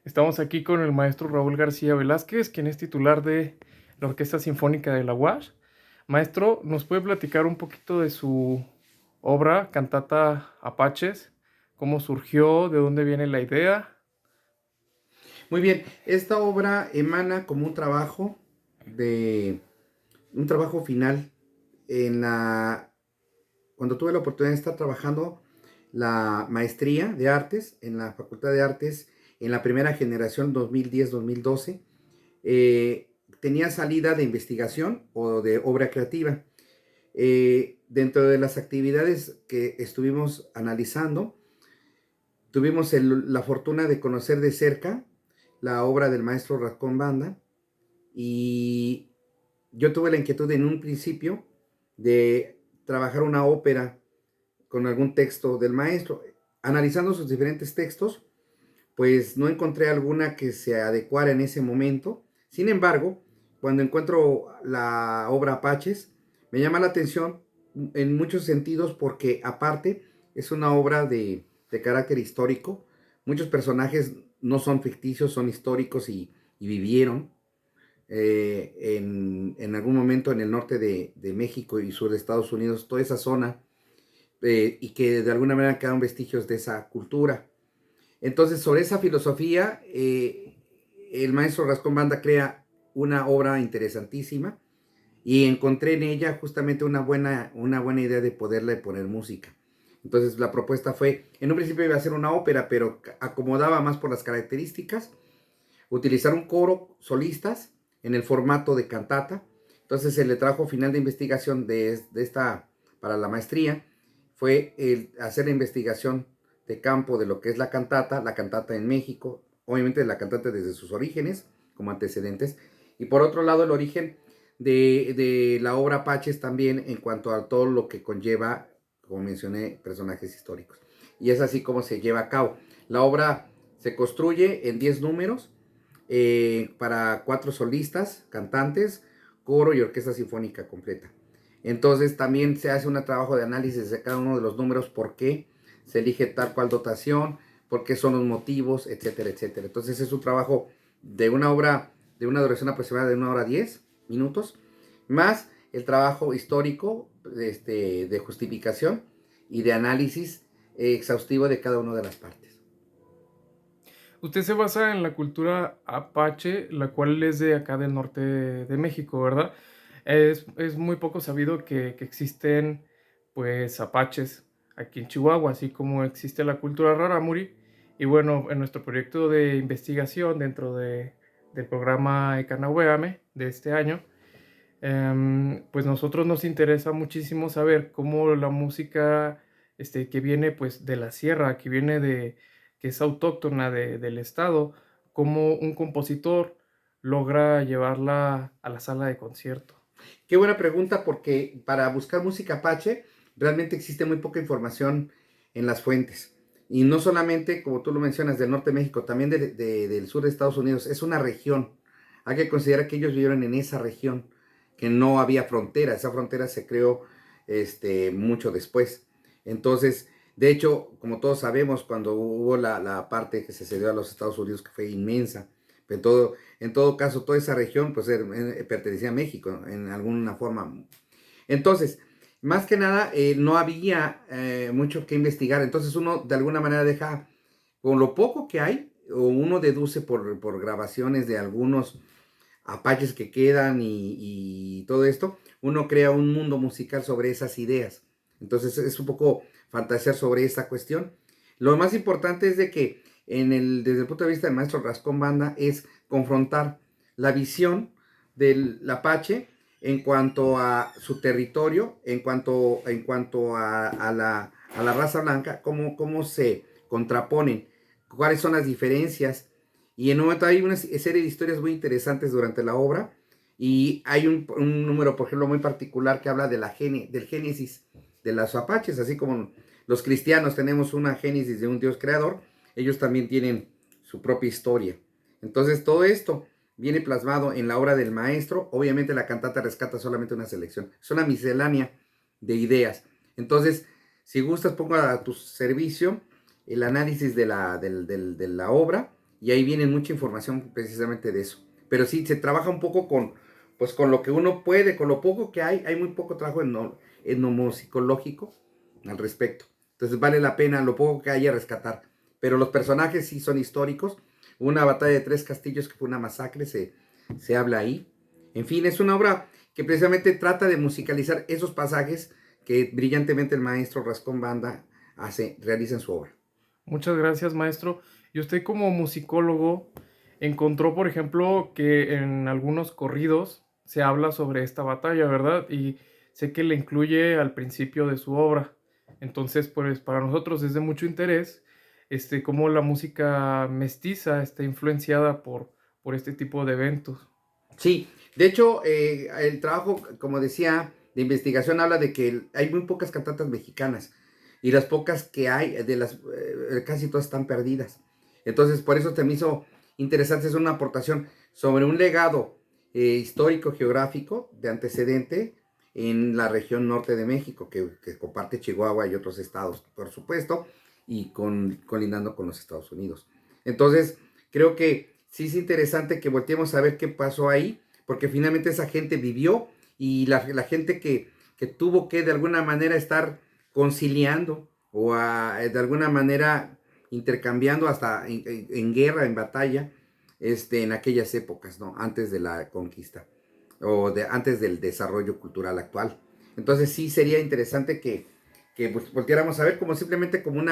Estamos aquí con el maestro Raúl García Velázquez, quien es titular de la Orquesta Sinfónica de la UASH. Maestro, ¿nos puede platicar un poquito de su obra, Cantata Apaches? ¿Cómo surgió? ¿De dónde viene la idea? Muy bien, esta obra emana como un trabajo final en la cuando tuve la oportunidad de estar trabajando la maestría de artes en la Facultad de Artes en la primera generación 2010-2012. Tenía salida de investigación o de obra creativa. Dentro de las actividades que estuvimos analizando, tuvimos la fortuna de conocer de cerca la obra del maestro Rascón Banda, y yo tuve la inquietud en un principio de trabajar una ópera con algún texto del maestro. Analizando sus diferentes textos, pues no encontré alguna que se adecuara en ese momento. Sin embargo, cuando encuentro la obra Apaches, me llama la atención en muchos sentidos porque aparte es una obra de carácter histórico. Muchos personajes no son ficticios, son históricos y vivieron en algún momento en el norte de México y sur de Estados Unidos, toda esa zona, y que de alguna manera quedan vestigios de esa cultura. Entonces, sobre esa filosofía, el maestro Rascón Banda crea una obra interesantísima y encontré en ella justamente una buena idea de poderle poner música. Entonces la propuesta fue, en un principio iba a ser una ópera, pero acomodaba más por las características, utilizar un coro solistas en el formato de cantata. Entonces se le trajo final de investigación de esta para la maestría, fue el hacer la investigación de campo de lo que es la cantata en México, obviamente la cantata desde sus orígenes como antecedentes, y por otro lado el origen de la obra Apaches también en cuanto a todo lo que conlleva, como mencioné, personajes históricos. Y es así como se lleva a cabo. La obra se construye en 10 números, para 4 solistas, cantantes, coro y orquesta sinfónica completa. Entonces también se hace un trabajo de análisis de cada uno de los números, por qué se elige tal cual dotación, por qué son los motivos, etcétera, etcétera. Entonces es un trabajo de una obra de una duración aproximada de 1 hora 10 minutos, más el trabajo histórico de justificación y de análisis exhaustivo de cada una de las partes. Usted se basa en la cultura apache, la cual es de acá del norte de México, ¿verdad? Es muy poco sabido que existen, pues, apaches aquí en Chihuahua, así como existe la cultura rarámuri. Y bueno, en nuestro proyecto de investigación dentro del programa Ekanaweame de este año, pues nosotros nos interesa muchísimo saber cómo la música que viene pues de la sierra, que viene que es autóctona del estado, cómo un compositor logra llevarla a la sala de concierto. Qué buena pregunta, porque para buscar música apache realmente existe muy poca información en las fuentes. Y no solamente, como tú lo mencionas, del norte de México, también del sur de Estados Unidos. Es una región. Hay que considerar que ellos vivieron en esa región, que no había frontera. Esa frontera se creó mucho después. Entonces, de hecho, como todos sabemos, cuando hubo la parte que se cedió a los Estados Unidos, que fue inmensa, en todo caso, toda esa región pues pertenecía a México en alguna forma. Entonces, más que nada, no había mucho que investigar. Entonces uno de alguna manera deja, con lo poco que hay, o uno deduce por grabaciones de algunos apaches que quedan y todo esto, uno crea un mundo musical sobre esas ideas. Entonces es un poco fantasear sobre esa cuestión. Lo más importante es de que desde el punto de vista del maestro Rascón Banda es confrontar la visión del apache en cuanto a su territorio, en cuanto a la raza blanca, cómo se contraponen, cuáles son las diferencias. Y en un momento hay una serie de historias muy interesantes durante la obra, y hay un número, por ejemplo, muy particular que habla del génesis de los apaches, así como los cristianos tenemos una génesis de un Dios creador, ellos también tienen su propia historia. Entonces todo esto viene plasmado en la obra del maestro. Obviamente la cantata rescata solamente una selección, es una miscelánea de ideas. Entonces, si gustas, pongo a tu servicio el análisis de la obra y ahí viene mucha información precisamente de eso. Pero sí, se trabaja un poco con, pues, con lo que uno puede, con lo poco que hay muy poco trabajo etnomosicológico al respecto. Entonces vale la pena lo poco que haya rescatar. Pero los personajes sí son históricos. Una batalla de 3 castillos que fue una masacre, se habla ahí. En fin, es una obra que precisamente trata de musicalizar esos pasajes que brillantemente el maestro Rascón Banda realiza en su obra. Muchas gracias, maestro. Y usted como musicólogo encontró, por ejemplo, que en algunos corridos se habla sobre esta batalla, ¿verdad? Y sé que le incluye al principio de su obra. Entonces, pues para nosotros es de mucho interés, cómo la música mestiza está influenciada por este tipo de eventos. Sí, de hecho, el trabajo, como decía, de investigación habla de que hay muy pocas cantatas mexicanas y las pocas que hay, casi todas están perdidas. Entonces, por eso te me hizo interesante, es una aportación sobre un legado histórico, geográfico, de antecedente en la región norte de México, que comparte Chihuahua y otros estados, por supuesto, y colindando con los Estados Unidos. Entonces, creo que sí es interesante que volteemos a ver qué pasó ahí, porque finalmente esa gente vivió y la gente que tuvo que de alguna manera estar conciliando o de alguna manera intercambiando hasta en guerra, en batalla, en aquellas épocas, ¿no? Antes de la conquista o antes del desarrollo cultural actual. Entonces sí sería interesante que pues, volteáramos a ver como simplemente como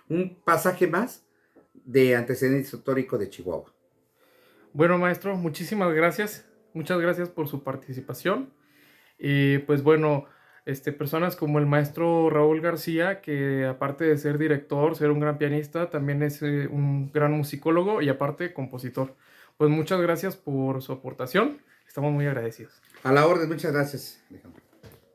un pasaje más de antecedente histórico de Chihuahua. Bueno, maestro, muchísimas gracias. Muchas gracias por su participación. Y pues bueno, personas como el maestro Raúl García, que aparte de ser director, ser un gran pianista, también es un gran musicólogo y aparte compositor. Pues muchas gracias por su aportación. Estamos muy agradecidos. A la orden, muchas gracias, Alejandro.